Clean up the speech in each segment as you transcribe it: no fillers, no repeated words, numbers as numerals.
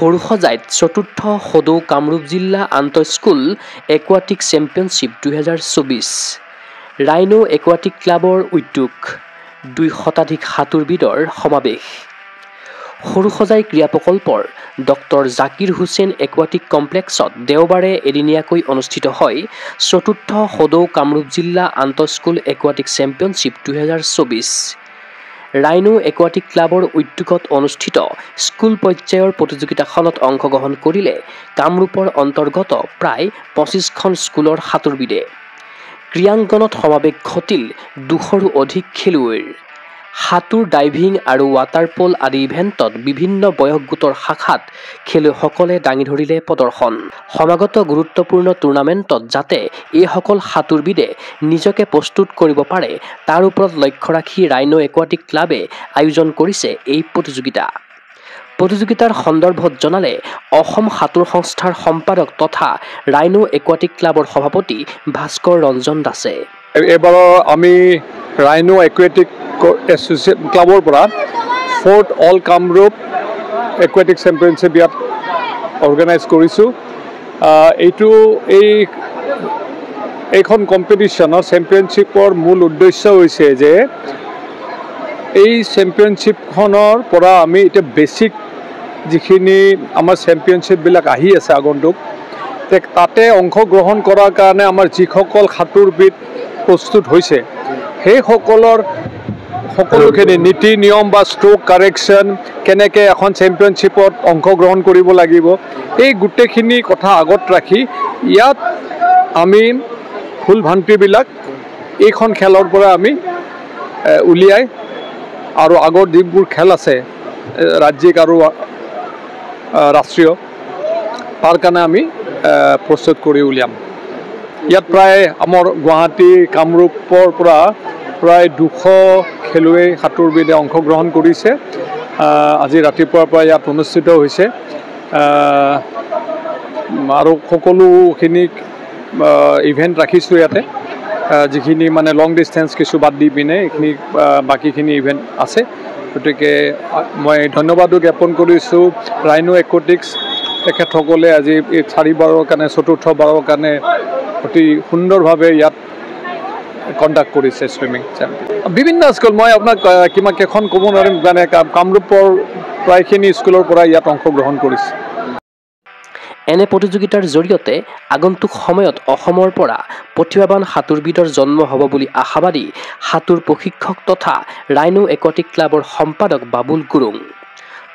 সৰুসজাইত চতুৰ্থ সদৌ কামৰূপ জিলা আন্তঃস্কুল একুৱাটিক চেম্পিয়নশ্বিপ 2024 ৰাইনো একুৱাটিক ক্লাবৰ উদ্যোগ 2 শতাধিক সাঁতোৰবিদৰ সমাৱেশ সৰুসজাই ক্ৰীড়া প্ৰকল্পৰ ডক্টৰ জাকিৰ হুছেইন একুৱাটিক কমপ্লেক্সত দেওবাৰে এদিনীয়াকৈ অনুষ্ঠিত হয় চতুৰ্থ সদৌ কামৰূপ জিলা আন্তঃস্কুল একুৱাটিক চেম্পিয়নশ্বিপ 2024 ৰাইনো একুৱাটিক ক্লাবৰ উদ্যোগত অনুষ্ঠিত স্কুল পৰ্যায়ৰ প্ৰতিযোগিতাখনত অংশগ্ৰহণ কৰিলে কামৰূপৰ অন্তৰ্গত প্ৰায় 25খন স্কুলৰ সাঁতোৰবিদে ক্ৰীড়াংগনত সমাৱেশ ঘটিল 200ৰো অধিক খেলুৱৈৰ সাঁতোৰ ডাইভিং আৰু ৱাটাৰ পল আদি ইভেণ্টত বিভিন্ন বয়স গোটৰ শাখাত খেলুৱৈসকলে দাঙি ধৰিলে প্ৰদৰ্শন সমাগত গুৰুত্বপূৰ্ণ টুৰ্ণামেণ্টত যাতে এইসকল সাঁতোৰবিদে নিজকে প্ৰস্তুত কৰিব পাৰে তাৰ ওপৰত লক্ষ্য ৰাখি ৰাইনো একুৱাটিক ক্লাবে আয়োজন কৰিছে এই প্ৰতিযোগিতাৰ সন্দৰ্ভত জনালে অসম সাঁতোৰ সংস্থাৰ সম্পাদক তথা ৰাইনো একুৱাটিক ক্লাবৰ সভাপতি ভাস্কৰ ৰঞ্জন দাসে এবাৰ আমি ৰাইনো একুৱাটিক এছ'চিয়েট ক্লাবৰ পৰা 4th all Kamrup aquatic championship ইয়াত অৰ্গেনাইজ কৰিছোঁ এইখন কম্পিটিশ্যনৰ চেম্পিয়নশ্বিপৰ মূল উদ্দেশ্য হৈছে যে এই চেম্পিয়নশ্বিপখনৰ পৰা আমি এতিয়া বেছিক যিখিনি আমাৰ চেম্পিয়নশ্বিপবিলাক আহি আছে আগন্তুক তাতে অংশগ্ৰহণ কৰাৰ কাৰণে আমাৰ যিসকল সাঁতোৰবিদ প্ৰস্তুত হৈছে সেইসকলৰ সকলোখিনি নীতি নিয়ম বা ষ্ট্ৰোক কাৰেকশ্যন কেনেকৈ এখন চেম্পিয়নশ্বিপত অংশগ্ৰহণ কৰিব লাগিব এই গোটেইখিনি কথা আগত ৰাখি ইয়াত আমি ভুল ভ্ৰান্তিবিলাক এইখন খেলৰ পৰা আমি উলিয়াই আৰু আগৰ যিবোৰ খেল আছে ৰাজ্যিক আৰু ৰাষ্ট্ৰীয় তাৰ কাৰণে আমি প্ৰস্তুত কৰি উলিয়াম ইয়াত প্ৰায় আমাৰ গুৱাহাটী কামৰূপৰ পৰা প্ৰায় 200 খেলুৱৈ সাঁতোৰবিদে অংশগ্ৰহণ কৰিছে আজি ৰাতিপুৱাৰ পৰা ইয়াত অনুষ্ঠিত হৈছে আৰু সকলোখিনি ইভেণ্ট ৰাখিছোঁ ইয়াতে যিখিনি মানে লং ডিষ্টেঞ্চ কিছু বাদ দি পিনে এইখিনি বাকীখিনি ইভেণ্ট আছে গতিকে মই ধন্যবাদো জ্ঞাপন কৰিছোঁ ৰাইনো একুৱাটিক্স তেখেতসকলে আজি এই 4বাৰৰ কাৰণে চতুৰ্থবাৰৰ কাৰণে অতি সুন্দৰভাৱে ইয়াত কণ্ডাক্ট কৰিছে ছুইমিং বিভিন্ন স্কুল মই আপোনাক কিমান কেইখন ক'ব নোৱাৰিম মানে কামৰূপৰ প্ৰায়খিনি স্কুলৰ পৰা ইয়াত অংশগ্ৰহণ কৰিছে এনে প্ৰতিযোগিতাৰ জৰিয়তে আগন্তুক সময়ত অসমৰ পৰা প্ৰতিভাৱান সাঁতোৰবিদৰ জন্ম হ'ব বুলি আশাবাদী সাঁতোৰ প্ৰশিক্ষক তথা ৰাইনো একুৱাটিক ক্লাবৰ সম্পাদক বাবুল গুৰুং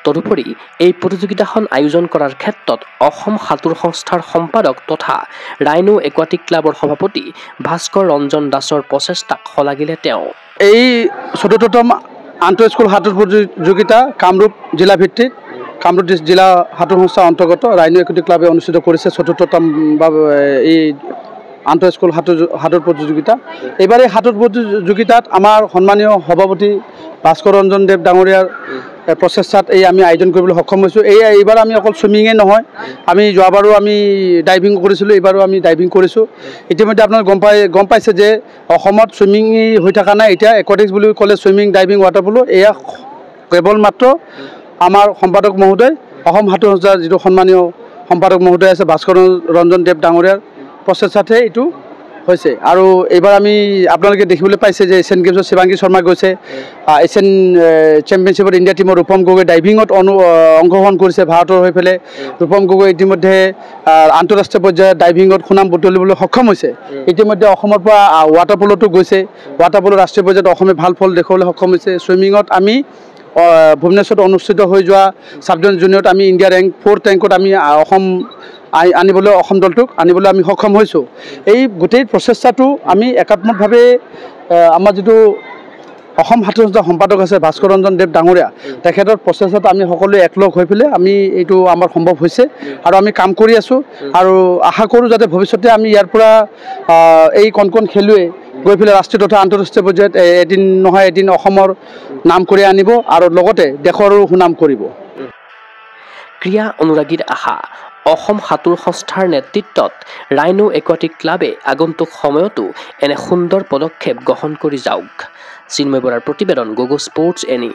তদুপৰি এই প্ৰতিযোগিতাখন আয়োজন কৰাৰ ক্ষেত্ৰত অসম সাঁতোৰ সংস্থাৰ সম্পাদক তথা ৰাইনো একুৱাটিক ক্লাবৰ সভাপতি ভাস্কৰ ৰঞ্জন দাসৰ প্ৰচেষ্টাক শলাগিলে তেওঁ এই ৪ৰ্থতম আন্তঃস্কুল সাঁতোৰ প্ৰতিযোগিতা কামৰূপ জিলা ভিত্তিক কামৰূপ জিলা সাঁতোৰ সংস্থাৰ অন্তৰ্গত ৰাইনো একুৱাটিক ক্লাবে অনুষ্ঠিত কৰিছে ৪ৰ্থতম এই আন্তঃস্কুল সাঁতোৰ প্ৰতিযোগিতা এইবাৰ এই সাঁতোৰ প্ৰতিযোগিতাত আমাৰ সন্মানীয় সভাপতি ভাস্কৰ ৰঞ্জন দেৱ ডাঙৰীয়াৰ প্ৰচেষ্টাত আমি আয়োজন কৰিবলৈ সক্ষম হৈছোঁ এইবাৰ আমি অকল ছুইমিঙে নহয় আমি যোৱাবাৰো আমি ডাইভিং কৰিছিলোঁ এইবাৰো আমি ডাইভিং কৰিছোঁ ইতিমধ্যে আপোনালোকে গম পাইছে যে অসমত ছুইমিং হৈ থকা নাই এতিয়া একুৱাটিক্স বুলি ক'লে ছুইমিং ডাইভিং ৱাটাৰ পলো এয়া কেৱল মাত্ৰ আমাৰ সম্পাদক মহোদয় অসম সাঁতোৰ সংস্থাৰ যিটো সন্মানীয় সম্পাদক মহোদয় আছে ভাস্কৰ ৰঞ্জন দেৱ ডাঙৰীয়াৰ প্ৰচেষ্টাতহে এইটো হৈছে আৰু এইবাৰ আমি আপোনালোকে দেখিবলৈ পাইছে যে এছিয়ান গেমছত শিৱাংগী শৰ্মা গৈছে এছিয়ান চেম্পিয়নশ্বিপত ইণ্ডিয়া টীমৰ ৰূপম গগৈ ডাইভিঙত অংশগ্ৰহণ কৰিছে ভাৰতৰ হৈ পেলাই ৰূপম গগৈ ইতিমধ্যে আন্তঃৰাষ্ট্ৰীয় পৰ্যায়ত ডাইভিঙত সুনাম বুটলিবলৈ সক্ষম হৈছে ইতিমধ্যে অসমৰ পৰা ৱাটাৰ পলতো গৈছে ৱাটাৰ পল ৰাষ্ট্ৰীয় পৰ্যায়ত অসমে ভাল ফল দেখুৱাবলৈ সক্ষম হৈছে ছুইমিঙত আমি ভুৱনেশ্বৰত অনুষ্ঠিত হৈ যোৱা ছাব জুনিয়ৰত আমি ইণ্ডিয়া ৰেংক 4th ৰেংকত আমি অসম দলটোক আনিবলৈ আমি সক্ষম হৈছোঁ এই গোটেই প্ৰচেষ্টাটো আমি একাত্মকভাৱে আমাৰ যিটো অসম সাঁতোৰ সংস্থাৰ সম্পাদক আছে ভাস্কৰ ৰঞ্জন দেৱ ডাঙৰীয়া তেখেতৰ প্ৰচেষ্টাত আমি সকলোৱে একলগ হৈ পেলাই আমি এইটো আমাৰ সম্ভৱ হৈছে আৰু আমি কাম কৰি আছোঁ আৰু আশা কৰোঁ যাতে ভৱিষ্যতে আমি ইয়াৰ পৰা এই কণ খেলুৱৈ গৈ পেলাই ৰাষ্ট্ৰীয় তথা আন্তঃৰাষ্ট্ৰীয় পৰ্যায়ত এদিন নহয় এদিন অসমৰ নাম কৰি আনিব আৰু লগতে দেশৰো সুনাম কৰিব ক্ৰীড়া অনুৰাগীৰ আশা অসম সাঁতোৰ সংস্থাৰ নেতৃত্বত ৰাইনো একুৱাটিক ক্লাবে আগন্তুক সময়তো এনে সুন্দৰ পদক্ষেপ গ্ৰহণ কৰি যাওক চিন্ময় বৰাৰ প্ৰতিবেদন গগো স্পৰ্টছ এনি